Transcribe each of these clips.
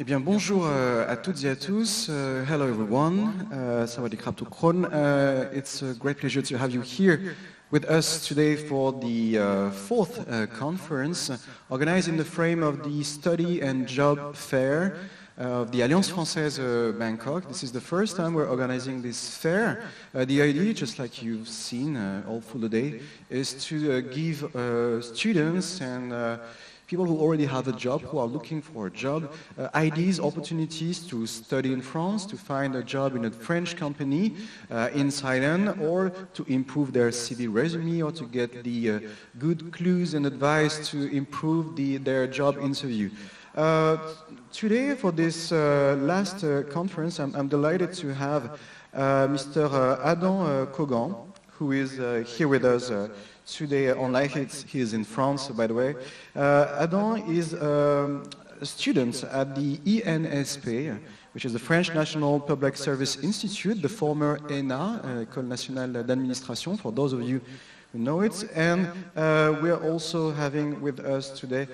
Eh bien, bonjour à toutes et à tous. Hello everyone. Sawadee krap tuk kon. It's a great pleasure to have you here with us today for the fourth conference organized in the frame of the Study and Job Fair of the Alliance Française Bangkok. This is the first time we're organizing this fair. The idea, just like you've seen all through the day, is to give students and people who already have a job, who are looking for a job, ideas, opportunities to study in France, to find a job in a French company in Thailand, or to improve their CV resume, or to get the good clues and advice to improve their job interview. Today, for this last conference, I'm delighted to have Mr. Adam Kogan, who is here with us today online. He is in France, by the way. Adam is a student at the ENSP, which is the French National Public Service Institute, the former ENA, École Nationale d'Administration, for those of you who know it. And we are also having with us today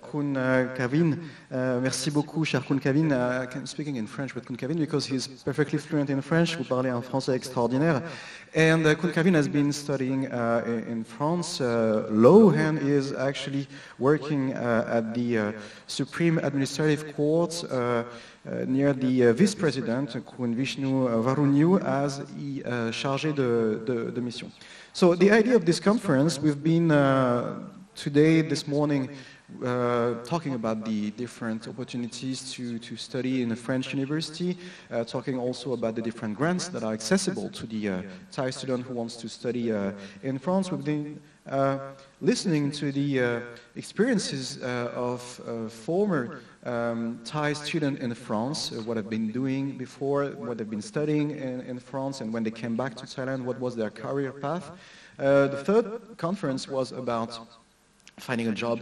Kun Kavin. Merci beaucoup, cher Kun Kavin. I'm speaking in French with Kun Kavin because he's perfectly fluent in French. Vous parlez un français extraordinaire. And Kun Kavin has been studying in France law and is actually working at the Supreme Administrative Court near the vice-president, Kun Vishnu Varunyu, as chargé de mission. So the idea of this conference, we've been today, this morning, talking about the different opportunities to study in a French university, talking also about the different grants that are accessible to the Thai student who wants to study in France. We've been listening to the experiences of former Thai students in France, what they've been doing before, what they've been studying in France, and when they came back to Thailand, what was their career path. The third conference was about finding a job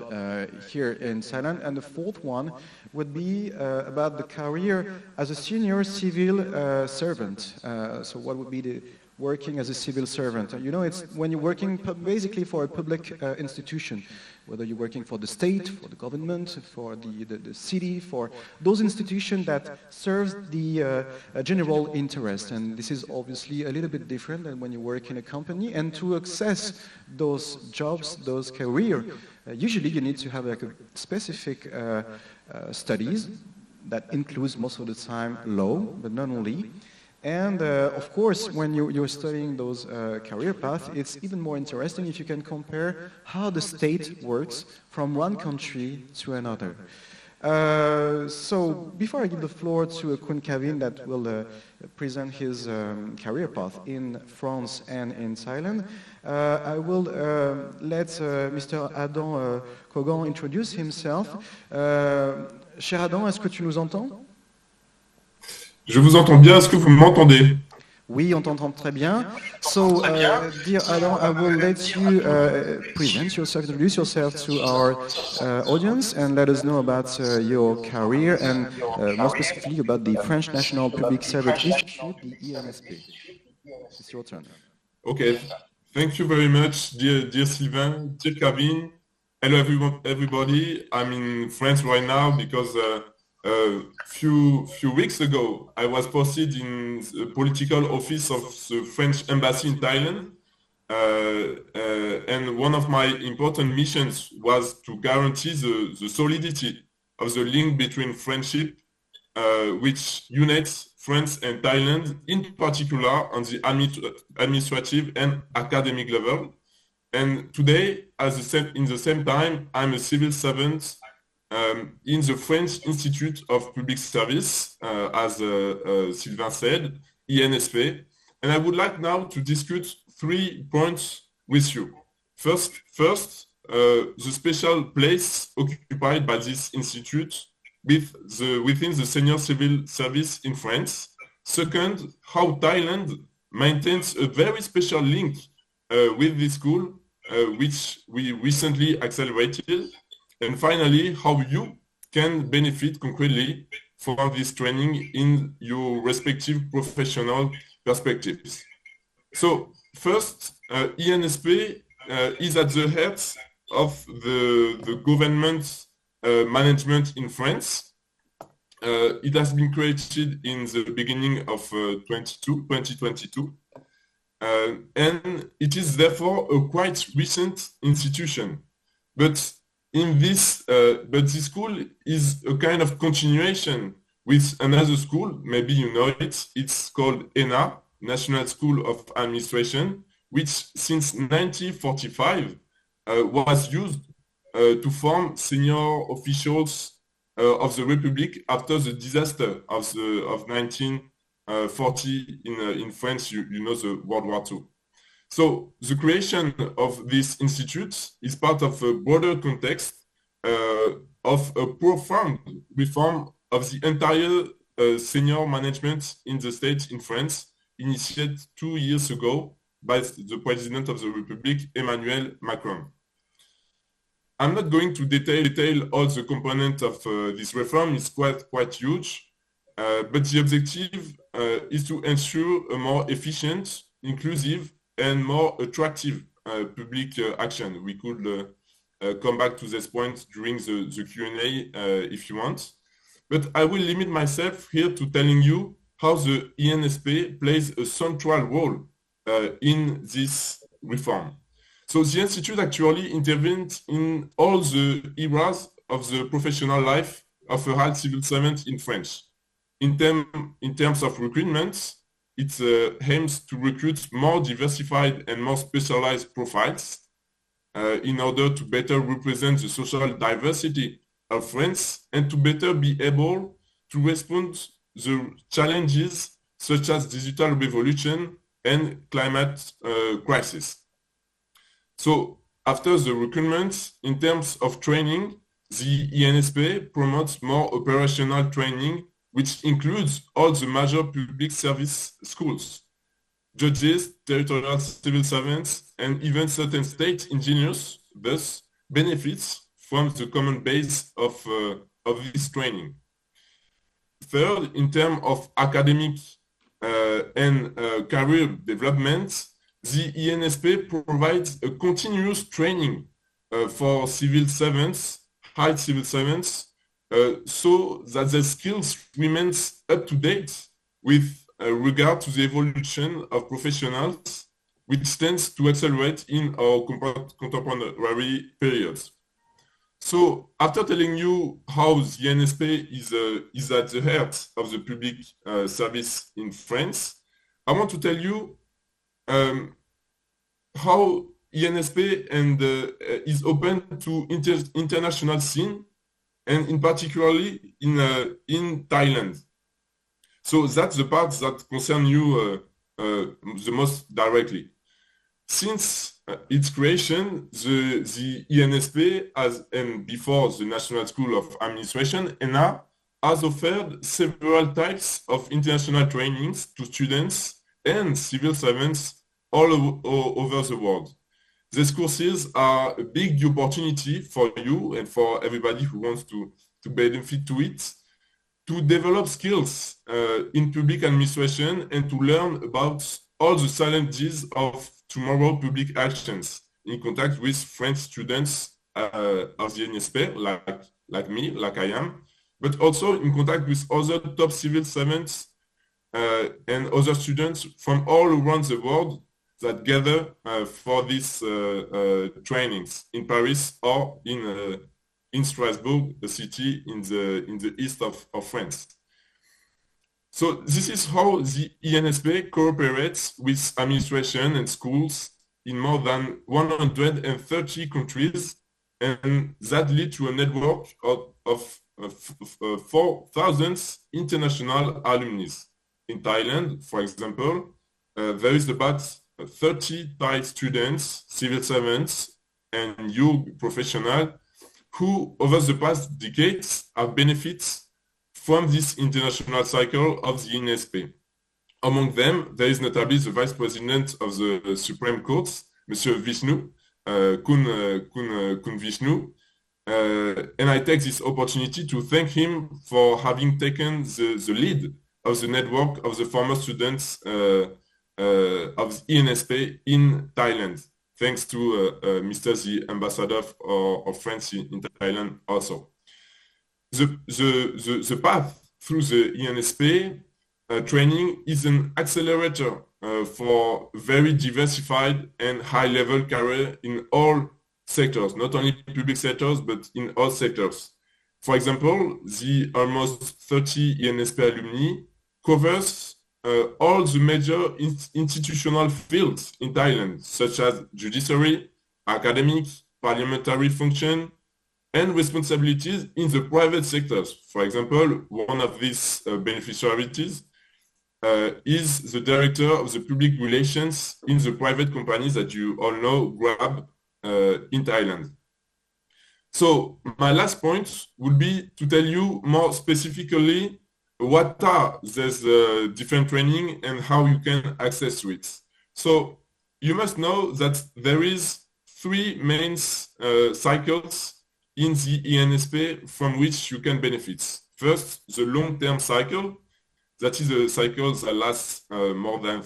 here in Thailand, and the fourth one would be about the career as a senior civil servant. So what would be the working as a civil servant? You know, it's when you're working basically for a public institution, whether you're working for the state, for the government, for the city, for those institutions that serves the general interest. And this is obviously a little bit different than when you work in a company. And to access those jobs, those careers, usually you need to have like a specific studies that includes most of the time law, but not only. And of course, when you're studying those career paths, it's even more interesting if you can compare how the state works from one country to another. So before I give the floor to Kun Kavin that will present his career path in France and in Thailand, I will let Mr. Adam Kogan introduce himself. Cher Adam, est-ce que tu nous entends? Je vous entends bien, est-ce que vous m'entendez? Oui, on t'entend très bien. So, dear Adam, I will let you present yourself, introduce yourself to our audience and let us know about your career and more specifically about the French National Public Service Institute, the ENSP. It's your turn. Okay, thank you very much, dear Sylvain, dear Kavin. Hello everybody, I'm in France right now because few weeks ago, I was posted in the political office of the French embassy in Thailand, and one of my important missions was to guarantee the solidity of the link between friendship, which unites France and Thailand, in particular on the administrative and academic level. And today, in the same time, I'm a civil servant in the French Institute of Public Service, as Sylvain said, INSP. And I would like now to discuss 3 points with you. First, the special place occupied by this institute within the senior civil service in France. Second, how Thailand maintains a very special link with this school, which we recently accelerated. And finally, how you can benefit concretely from this training in your respective professional perspectives. So first, ENSP is at the heart of the government management in France. It has been created in the beginning of 2022. And it is therefore a quite recent institution. But this school is a kind of continuation with another school. Maybe you know it. It's called ENA, National School of Administration, which since 1945 was used to form senior officials of the Republic after the disaster of 1940 in France. You know, the World War II. So the creation of this institute is part of a broader context of a profound reform of the entire senior management in the state in France, initiated 2 years ago by the President of the Republic, Emmanuel Macron. I'm not going to detail all the components of this reform. It's quite huge, but the objective is to ensure a more efficient, inclusive, and more attractive public action. We could come back to this point during the Q&A if you want. But I will limit myself here to telling you how the INSP plays a central role in this reform. So the Institute actually intervened in all the eras of the professional life of a high civil servant in France. In terms of recruitment, it aims to recruit more diversified and more specialized profiles in order to better represent the social diversity of France and to better be able to respond to the challenges such as digital revolution and climate crisis. So after the recruitment, in terms of training, the INSP promotes more operational training, which includes all the major public service schools, judges, territorial civil servants, and even certain state engineers, thus benefits from the common base of this training. Third, in terms of academic and career development, the INSP provides a continuous training for civil servants, high civil servants, so that their skills remains up to date with regard to the evolution of professionals, which tends to accelerate in our contemporary periods. So after telling you how the INSP is at the heart of the public service in France, I want to tell you how INSP is open to international scene, and in particularly in Thailand. So that's the part that concerns you the most directly. Since its creation, the INSP and before the National School of Administration, ENA, has offered several types of international trainings to students and civil servants all over the world. These courses are a big opportunity for you and for everybody who wants to benefit to it, to develop skills in public administration and to learn about all the challenges of tomorrow public actions in contact with French students of the INSP, like me, like I am, but also in contact with other top civil servants and other students from all around the world that gather for these trainings in Paris or in Strasbourg, a city in the east of France. So this is how the INSP cooperates with administration and schools in more than 130 countries, and that leads to a network of 4,000 international alumni. In Thailand, for example, there is about 30 Thai students, civil servants, and young professionals who, over the past decades, have benefited from this international cycle of the INSP. Among them, there is notably the Vice President of the Supreme Court, Monsieur Vishnu, Kun Vishnu, and I take this opportunity to thank him for having taken the lead of the network of the former students of the INSP in Thailand, thanks to Mr. the Ambassador of France in Thailand also. The path through the ENSP training is an accelerator for very diversified and high-level career in all sectors, not only public sectors, but in all sectors. For example, the almost 30 ENSP alumni covers all the major institutional fields in Thailand, such as judiciary, academic, parliamentary function, and responsibilities in the private sectors. For example, one of these beneficiaries is the director of the public relations in the private companies that you all know, Grab, in Thailand. So my last point would be to tell you more specifically what are these different training and how you can access to it. So you must know that there is 3 main cycles in the ENSP from which you can benefit. First, the long-term cycle. That is a cycle that lasts more than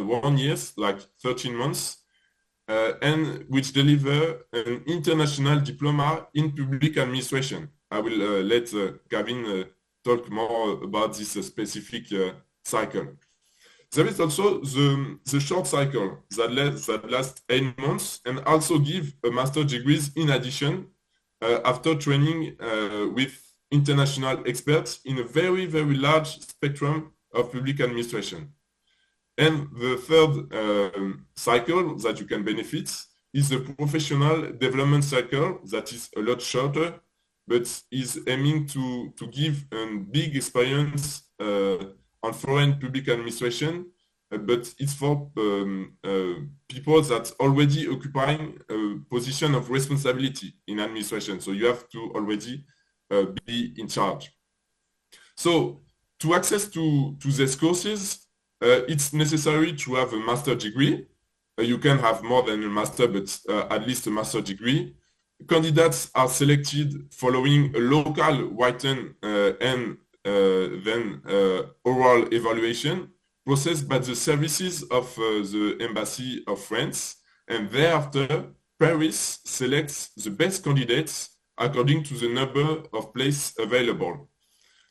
1 year, like 13 months, and which deliver an international diploma in public administration. I will let Gavin talk more about this specific cycle. There is also the short cycle that lasts 8 months and also give a master degrees in addition after training with international experts in a very, very large spectrum of public administration. And the third cycle that you can benefit is the professional development cycle that is a lot shorter, but is aiming to give a big experience on foreign public administration, but it's for people that already occupying a position of responsibility in administration. So you have to already be in charge. So to access to these courses, it's necessary to have a master degree. You can have more than a master, but at least a master degree. Candidates are selected following a local written and then oral evaluation processed by the services of the Embassy of France, and thereafter Paris selects the best candidates according to the number of places available.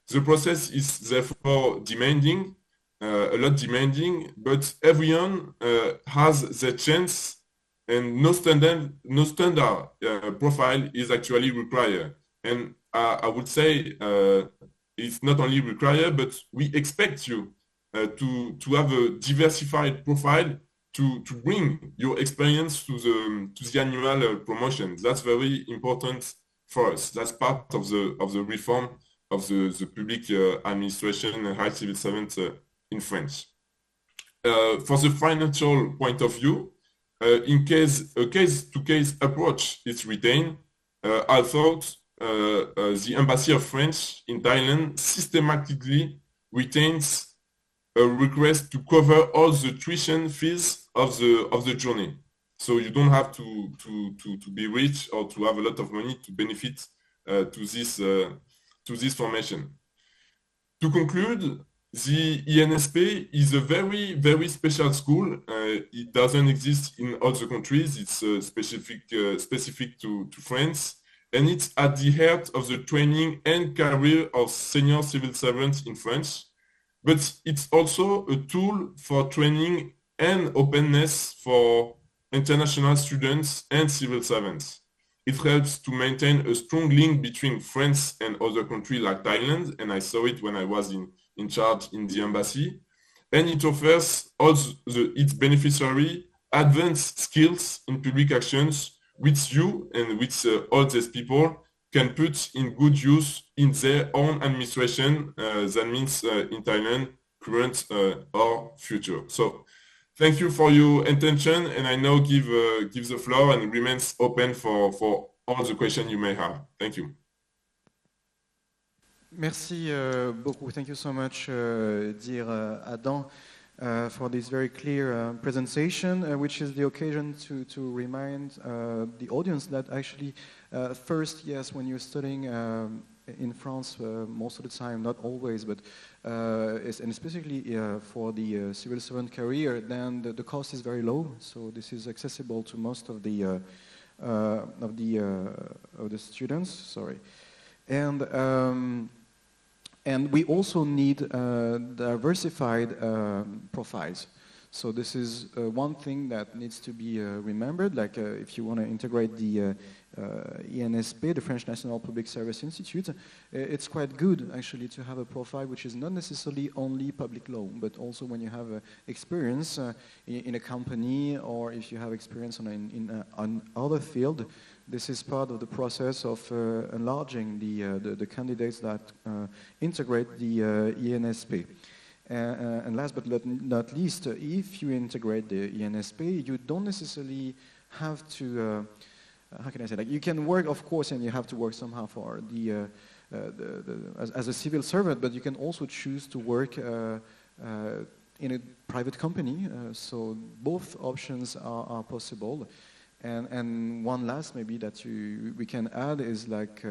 The process is therefore demanding, a lot demanding, but everyone has the chance, and no standard profile is actually required. And I would say it's not only required, but we expect you to have a diversified profile to bring your experience to the annual promotion. That's very important for us. That's part of the reform of the public administration and high civil servants in France. For the financial point of view, in case a case-to-case approach is retained, I thought the Embassy of France in Thailand systematically retains a request to cover all the tuition fees of the journey. So you don't have to be rich or to have a lot of money to benefit to this formation. To conclude, the ENSP is a very, very special school. It doesn't exist in all the countries. It's specific to France, and it's at the heart of the training and career of senior civil servants in France. But it's also a tool for training and openness for international students and civil servants. It helps to maintain a strong link between France and other countries like Thailand, and I saw it when I was in charge in the embassy. And it offers all its beneficiaries advanced skills in public actions, which you and which all these people can put in good use in their own administration. That means in Thailand, current or future. So thank you for your attention, and I now give the floor and remains open for all the questions you may have. Thank you. Merci beaucoup. Thank you so much, dear Adam, for this very clear presentation, which is the occasion to remind the audience that actually first, yes, when you're studying in France, most of the time, not always, but and specifically for the civil servant career, then the cost is very low. So this is accessible to most of the students. Sorry, and And we also need diversified profiles. So this is one thing that needs to be remembered, like if you want to integrate the INSP, the French National Public Service Institute, it's quite good actually to have a profile which is not necessarily only public law, but also when you have experience in a company or if you have experience in other field, this is part of the process of enlarging the candidates that integrate the INSP. And last but not least, if you integrate the ENSP, you don't necessarily have to, how can I say, like you can work, of course, and you have to work somehow for as a civil servant, but you can also choose to work in a private company. So both options are possible. And one last maybe that we can add is like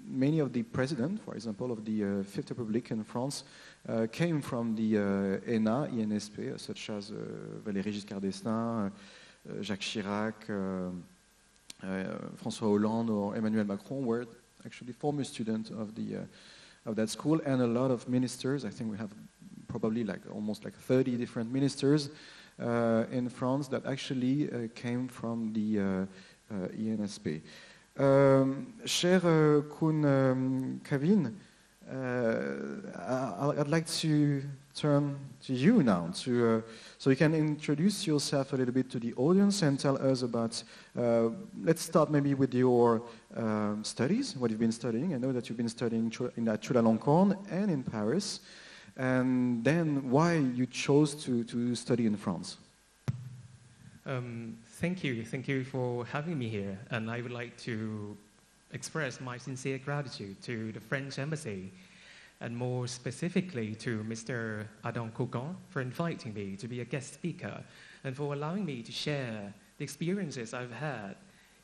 many of the presidents, for example, of the Fifth Republic in France, came from the ENA, INSP, such as Valéry Giscard d'Estaing, Jacques Chirac, François Hollande, or Emmanuel Macron were actually former students of that school, and a lot of ministers. I think we have probably almost 30 different ministers in France that actually came from the INSP. Cher Kun Kevin, I'd like to turn to you now, so you can introduce yourself a little bit to the audience and tell us about, let's start maybe with your studies, what you've been studying. I know that you've been studying at Chulalongkorn and in Paris, and then why you chose to study in France. Thank you for having me here, and I would like to express my sincere gratitude to the French Embassy, and more specifically to Mr. Adam Cougan for inviting me to be a guest speaker, and for allowing me to share the experiences I've had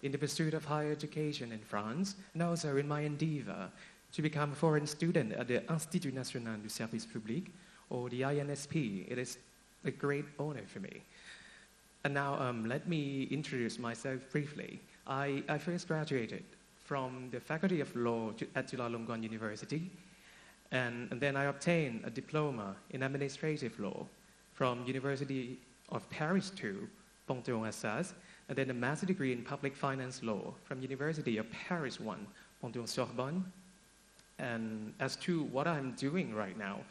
in the pursuit of higher education in France, and also in my endeavor to become a foreign student at the Institut National du Service Public, or the INSP. It is a great honor for me. And now let me introduce myself briefly. I first graduated from the Faculty of Law at Chulalongkorn University, and then I obtained a diploma in administrative law from University of Paris II, Panthéon-Assas, and then a master's degree in public finance law from University of Paris I, Panthéon-Sorbonne. And as to what I'm doing right now,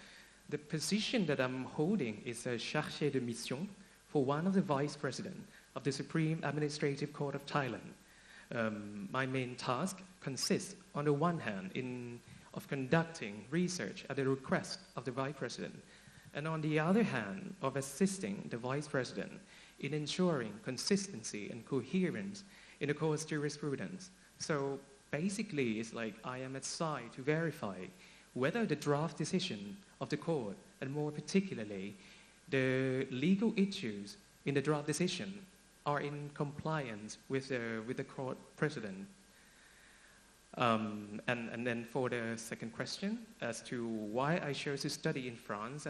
the position that I'm holding is a chargé de mission for one of the vice president of the Supreme Administrative Court of Thailand. My main task consists, on the one hand, of conducting research at the request of the vice president, and on the other hand, of assisting the vice president in ensuring consistency and coherence in the court's jurisprudence. So basically, it's like I am assigned to verify whether the draft decision of the court, and more particularly, the legal issues in the draft decision are in compliance with the court precedent. And then for the second question, as to why I chose to study in France,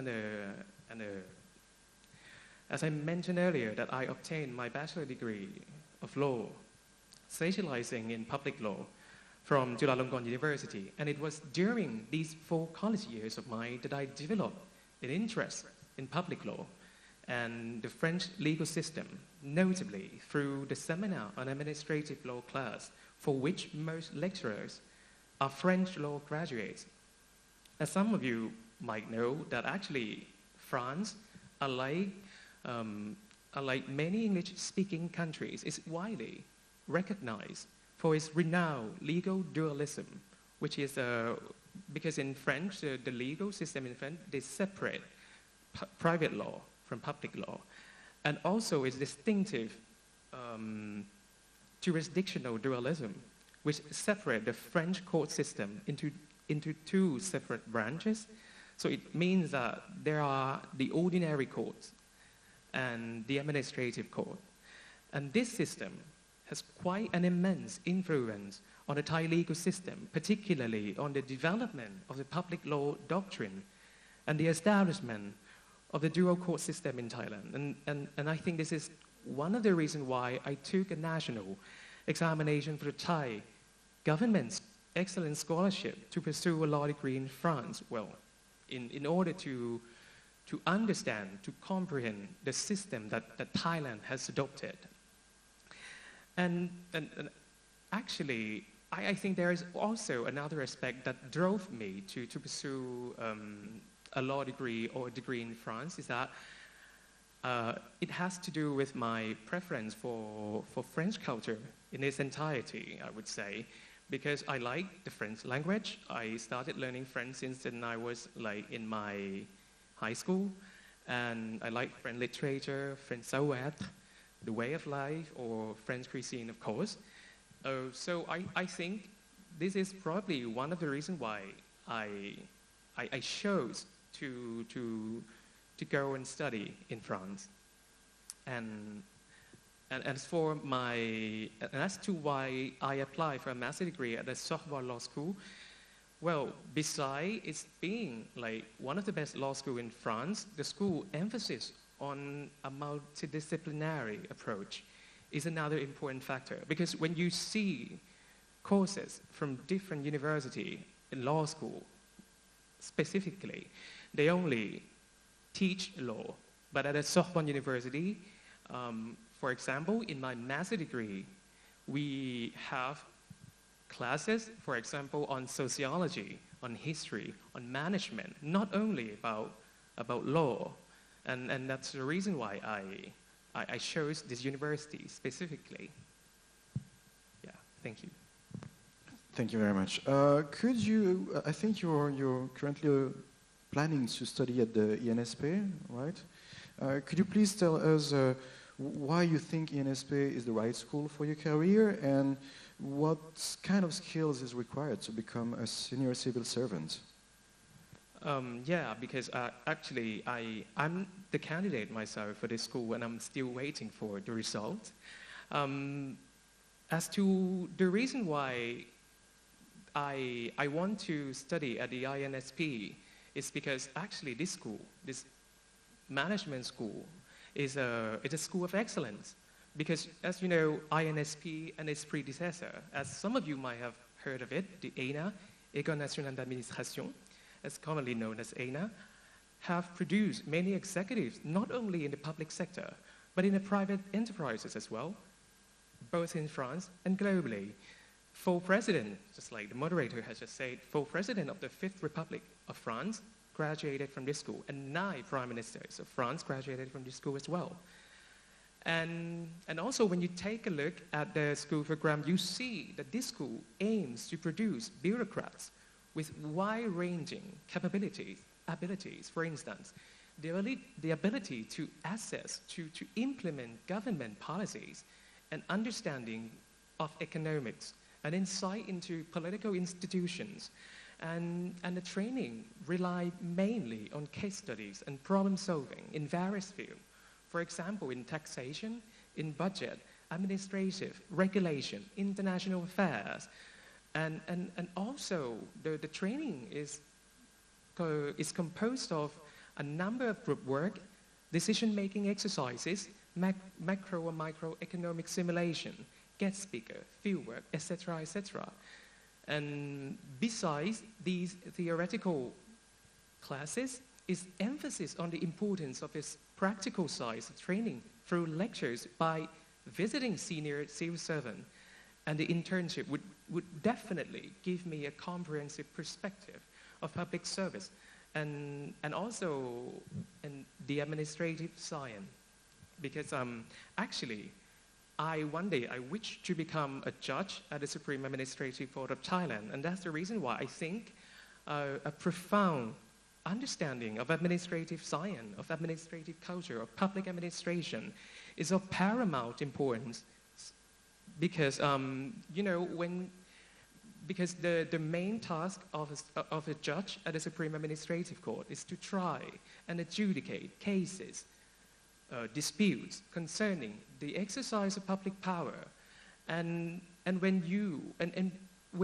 as I mentioned earlier, that I obtained my bachelor degree of law, specializing in public law, from Chulalongkorn University. And it was during these 4 college years of mine that I developed an interest in public law and the French legal system, notably through the seminar on administrative law class, for which most lecturers are French law graduates. As some of you might know, that actually France, unlike many English-speaking countries, is widely recognized for its renowned legal dualism, which is because in French, the legal system in French, they separate private law from public law, and also its distinctive jurisdictional dualism, which separate the French court system into 2 separate branches. So it means that there are the ordinary courts and the administrative court. And this system has quite an immense influence on the Thai legal system, particularly on the development of the public law doctrine and the establishment of the dual court system in Thailand. And I think this is one of the reasons why I took a national examination for the Thai government's excellent scholarship to pursue a law degree in France? Well, in order to understand, to comprehend the system that Thailand has adopted. And actually, I think there is also another aspect that drove me to pursue a law degree or a degree in France is that it has to do with my preference for French culture in its entirety, I would say, because I like the French language. I started learning French since when I was like in my high school, and I like French literature, French savoir, the way of life, or French cuisine, of course. So I think this is probably one of the reasons why I chose to go and study in France. And as to why I applied for a master's degree at the Sorbonne Law School, well, besides its being like one of the best law schools in France, the school emphasis on a multidisciplinary approach is another important factor. Because when you see courses from different universities in law school, specifically, they only teach law. But at the Sorbonne University, for example, in my master's degree, we have classes, for example, on sociology, on history, on management, not only about law. And that's the reason why I chose this university specifically. Yeah, thank you. Thank you very much. Could you, I think you're currently planning to study at the INSP, right? Could you please tell us why you think INSP is the right school for your career and what kind of skills is required to become a senior civil servant? Yeah, because actually I'm the candidate myself for this school and I'm still waiting for the result. As to the reason why I want to study at the INSP is because actually this school, this management school, is a school of excellence. Because as you know, INSP and its predecessor, as some of you might have heard of it, the ENA, École nationale d'administration, as commonly known as ENA, have produced many executives, not only in the public sector, but in the private enterprises as well, both in France and globally. Full president, just like the moderator has just said, full president of the Fifth Republic of France graduated from this school, and 9 prime ministers of France graduated from this school as well. And also when you take a look at the school program, you see that this school aims to produce bureaucrats with wide-ranging capabilities, abilities, for instance, the ability to assess, to implement government policies, and understanding of economics, an insight into political institutions, and the training relied mainly on case studies and problem solving in various fields. For example, in taxation, in budget, administrative, regulation, international affairs, and also the training is composed of a number of group work, decision-making exercises, macro and microeconomic simulation, guest speaker, fieldwork, etc., etc. And besides these theoretical classes, is emphasis on the importance of its practical side of training through lectures by visiting senior civil servant. And the internship would definitely give me a comprehensive perspective of public service and also in the administrative science. Because actually, one day I wish to become a judge at the Supreme Administrative Court of Thailand, and that's the reason why I think a profound understanding of administrative science, of administrative culture, of public administration is of paramount importance because, because the main task of a judge at the Supreme Administrative Court is to try and adjudicate cases, disputes concerning the exercise of public power, and when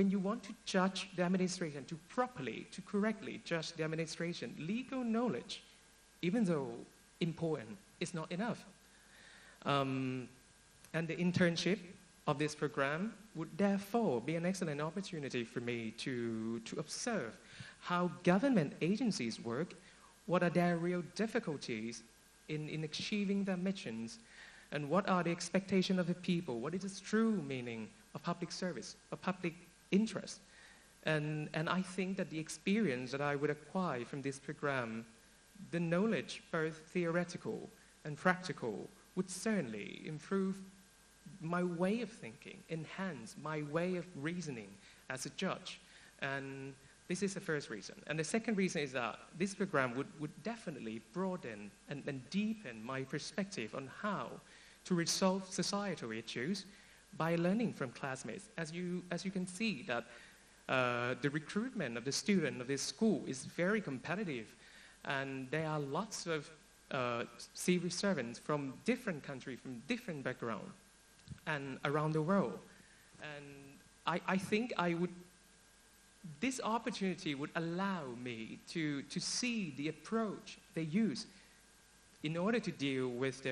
you want to judge the administration, to correctly judge the administration, legal knowledge, even though important, is not enough. And the internship of this program would therefore be an excellent opportunity for me to observe how government agencies work, what are their real difficulties in achieving their missions, and what are the expectations of the people, what is the true meaning of public service, of public interest. And I think that the experience that I would acquire from this program, the knowledge, both theoretical and practical, would certainly improve my way of thinking, enhance my way of reasoning as a judge. And this is the first reason. And the second reason is that this program would definitely broaden and deepen my perspective on how to resolve societal issues by learning from classmates. As you can see that the recruitment of the student of this school is very competitive, and there are lots of civil servants from different countries, from different backgrounds, and around the world. And I think this opportunity would allow me to see the approach they use in order to deal with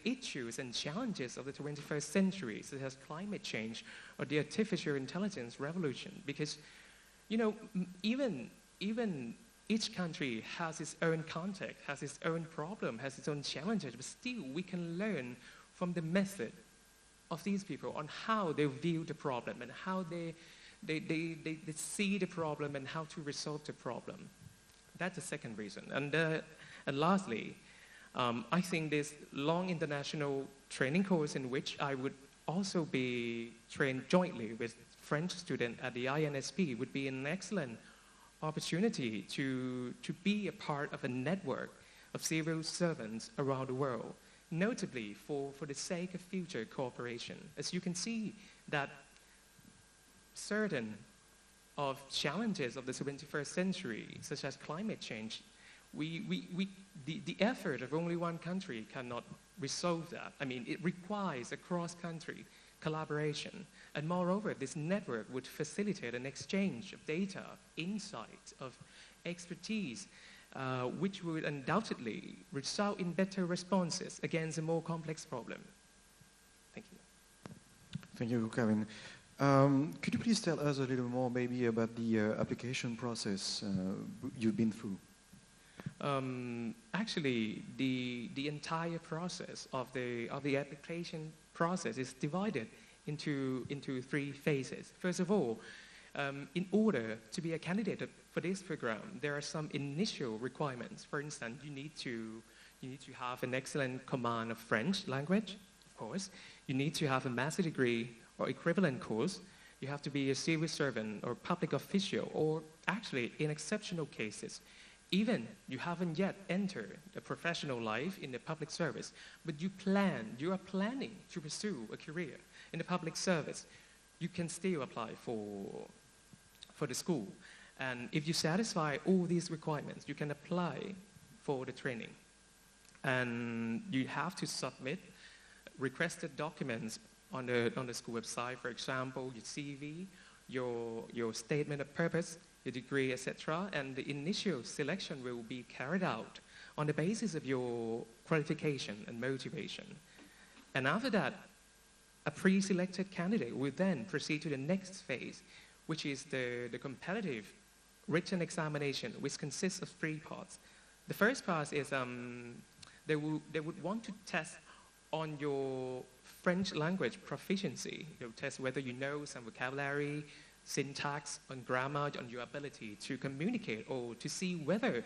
issues and challenges of the 21st century, such as climate change or the artificial intelligence revolution. Because, even each country has its own context, has its own problem, has its own challenges, but still we can learn from the method of these people on how they view the problem and how they see the problem and how to resolve the problem. That's the second reason. And lastly, I think this long international training course in which I would also be trained jointly with French students at the INSP would be an excellent opportunity to be a part of a network of civil servants around the world, notably for the sake of future cooperation. As you can see that certain of challenges of the 21st century, such as climate change, the effort of only one country cannot resolve that. I mean, it requires a cross-country collaboration. And moreover, this network would facilitate an exchange of data, insights, of expertise, which would undoubtedly result in better responses against a more complex problem. Thank you. Thank you, Kevin. Could you please tell us a little more maybe about the application process you've been through? Actually, the entire process of the application process is divided into three phases. First of all, in order to be a candidate for this program, there are some initial requirements. For instance, you need to have an excellent command of French language, of course. You need to have a master's degree or equivalent course. You have to be a civil servant or public official, or actually, in exceptional cases, even you haven't yet entered a professional life in the public service, but you are planning to pursue a career in the public service, you can still apply for the school. And if you satisfy all these requirements, you can apply for the training. And you have to submit requested documents on the school website, for example, your CV, your statement of purpose, your degree, etc. And the initial selection will be carried out on the basis of your qualification and motivation. And after that, a pre-selected candidate will then proceed to the next phase, which is the competitive written examination, which consists of three parts. The first part is they would want to test on your French language proficiency. They'll test whether you know some vocabulary, syntax, on grammar, on your ability to communicate, or to see whether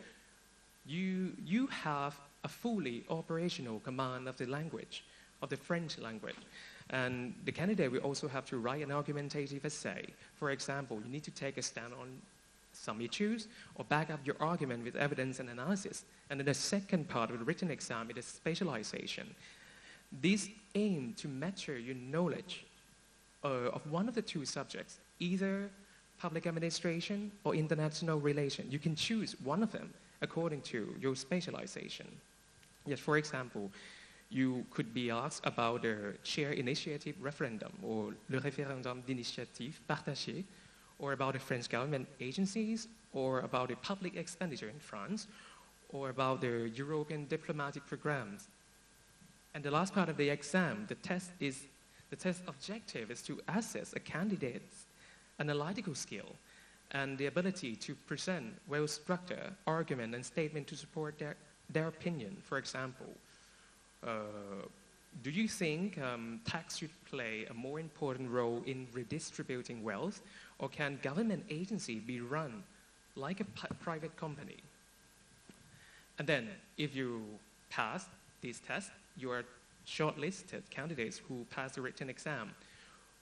you have a fully operational command of the language, of the French language. And the candidate will also have to write an argumentative essay. For example, you need to take a stand on some issues or back up your argument with evidence and analysis. And then the second part of the written exam is specialization. This aims to measure your knowledge of one of the two subjects, either public administration or international relations. You can choose one of them according to your specialization. Yes, for example, you could be asked about the share initiative referendum or le référendum d'initiative partagée, or about the French government agencies, or about the public expenditure in France, or about the European diplomatic programs. And the last part of the exam, the test is The test objective is to assess a candidate's analytical skill and the ability to present well-structured argument and statement to support their opinion. For example, do you think tax should play a more important role in redistributing wealth, or can government agency be run like a private company? And then, if you pass these tests, you are shortlisted candidates who pass the written exam,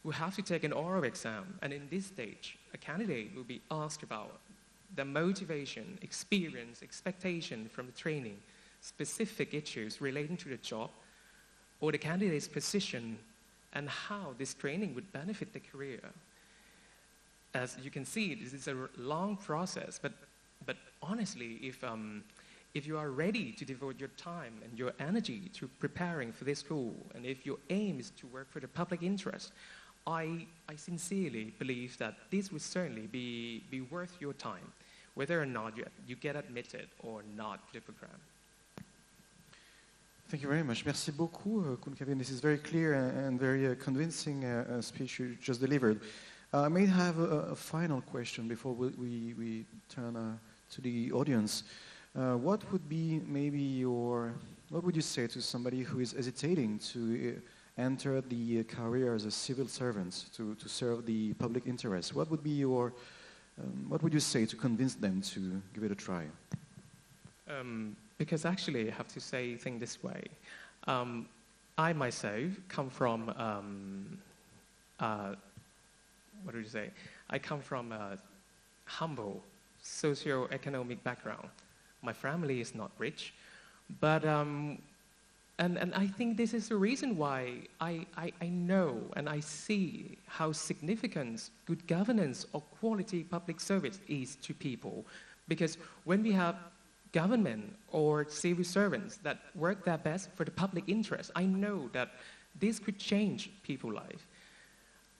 who have to take an oral exam. And in this stage, a candidate will be asked about the motivation, experience, expectation from the training, specific issues relating to the job, or the candidate's position, and how this training would benefit the career. As you can see, this is a long process, but honestly, if you are ready to devote your time and your energy to preparing for this school, and if your aim is to work for the public interest, I sincerely believe that this would certainly be worth your time, whether or not you get admitted or not to the program. Thank you very much. Merci beaucoup, Kun Kevin. This is very clear and very convincing speech you just delivered. I may have a final question before we turn to the audience. What would be maybe what would you say to somebody who is hesitating to enter the career as a civil servant to serve the public interest? What would you say to convince them to give it a try? Because actually, I have to say things this way. I myself come from, what do you say? I come from a humble socio-economic background. My family is not rich, but and I think this is the reason why I know and I see how significant good governance or quality public service is to people. Because when we have government or civil servants that work their best for the public interest, I know that this could change people's life.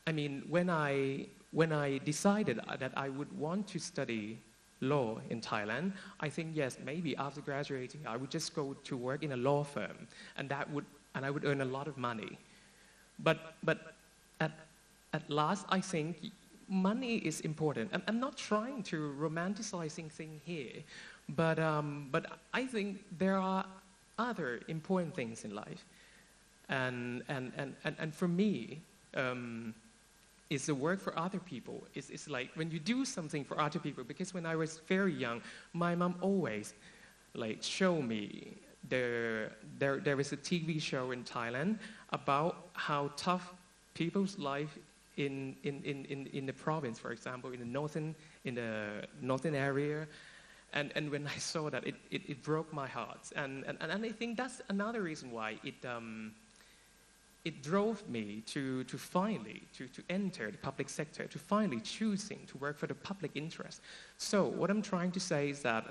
I mean, when I decided that I would want to study law in Thailand, I think yes, maybe after graduating, I would just go to work in a law firm, and I would earn a lot of money. But at last, I think money is important. I'm not trying to romanticize things here, but I think there are other important things in life, and for me. It's the work for other people. It's like when you do something for other people, because when I was very young, my mom always show me there is a TV show in Thailand about how tough people's life in the province, for example, in the northern area. And when I saw that, it broke my heart. And I think that's another reason why it drove me to finally enter the public sector, to finally choosing to work for the public interest. So what I'm trying to say is that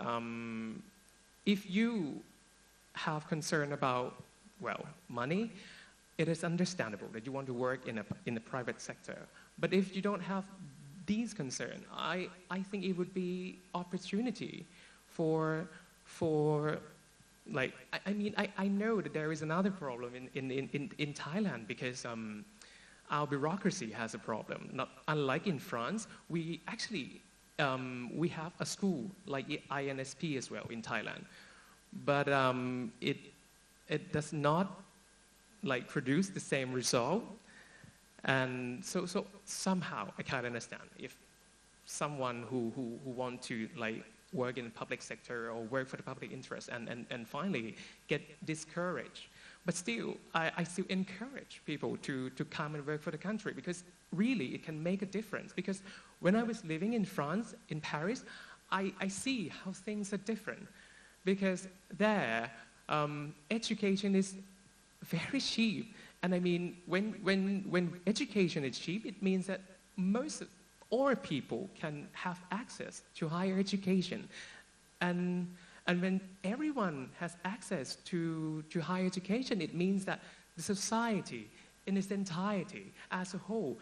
if you have concern about, money, it is understandable that you want to work in the private sector. But if you don't have these concerns, I think it would be opportunity for I know that there is another problem in Thailand, because our bureaucracy has a problem. Not unlike in France, we actually we have a school like INSP as well in Thailand, but it does not produce the same result, and so somehow I can't understand if someone who want to work in the public sector or work for the public interest and finally get discouraged. But still, I still encourage people to come and work for the country, because really it can make a difference. Because when I was living in France, in Paris, I see how things are different. Because there, education is very cheap. And I mean, when education is cheap, it means that all people can have access to higher education. And when everyone has access to higher education, it means that the society in its entirety as a whole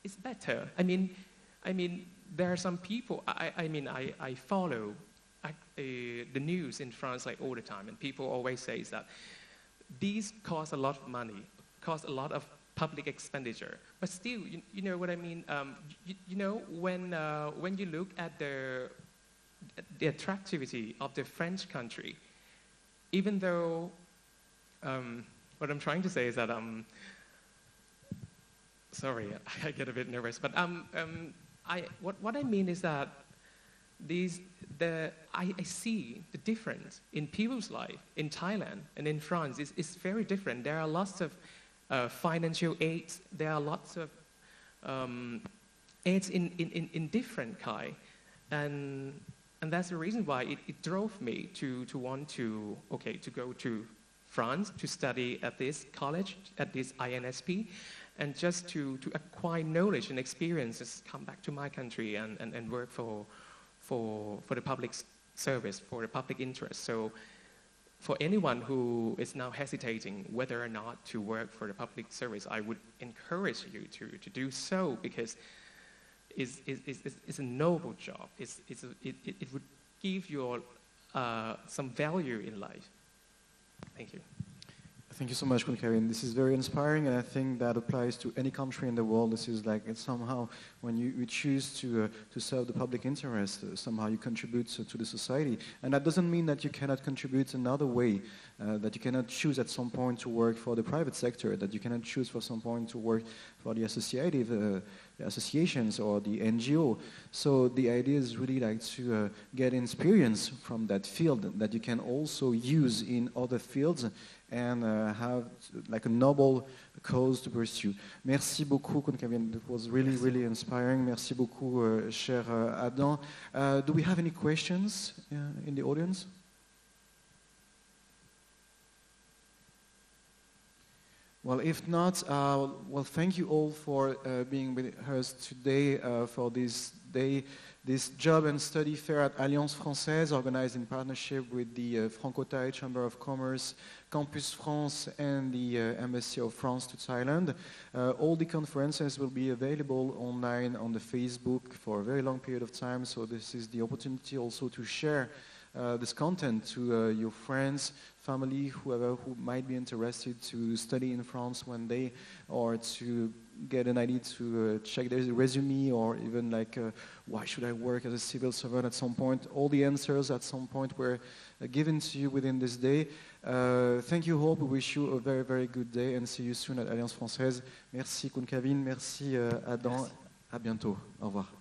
is better. I mean, there are some people, I follow the news in France all the time, and people always say that these cost a lot of money, cost a lot of public expenditure. But still, you know what I mean? You know, when you look at the attractivity of the French country, even though, what I'm trying to say is that, sorry, I get a bit nervous, but what I mean is that I see the difference in people's life in Thailand and in France is very different. There are lots of financial aids. There are lots of aids in different kind, and that's the reason why it drove me to want to go to France to study at this college, at this INSP, and just to acquire knowledge and experiences, come back to my country and work for the public service, for the public interest. So for anyone who is now hesitating whether or not to work for the public service, I would encourage you to do so, because it's a noble job. It would give you some value in life. Thank you. Thank you so much, Kun Kevin. This is very inspiring, and I think that applies to any country in the world. This is like, it's somehow, when you choose to serve the public interest, somehow you contribute to the society. And that doesn't mean that you cannot contribute another way, that you cannot choose at some point to work for the private sector, that you cannot choose for some point to work for the associative associations or the NGO. So the idea is really like to get experience from that field that you can also use in other fields and have like a noble cause to pursue. Merci beaucoup, Kun Kevin. It was really, really inspiring. Merci beaucoup, cher Adam. Do we have any questions in the audience? Well, if not, well, thank you all for being with us today for this day, this job and study fair at Alliance Française, organized in partnership with the Franco-Thai Chamber of Commerce, Campus France, and the Embassy of France to Thailand. All the conferences will be available online on the Facebook for a very long period of time, so this is the opportunity also to share this content to your friends, family, whoever who might be interested to study in France one day, or to get an idea to check their resume, or even like why should I work as a civil servant at some point. All the answers at some point were given to you within this day. Thank you all. We wish you a very, very good day and see you soon at Alliance Française. Merci Kun Kevin, merci Adam. Merci. À bientôt. Au revoir.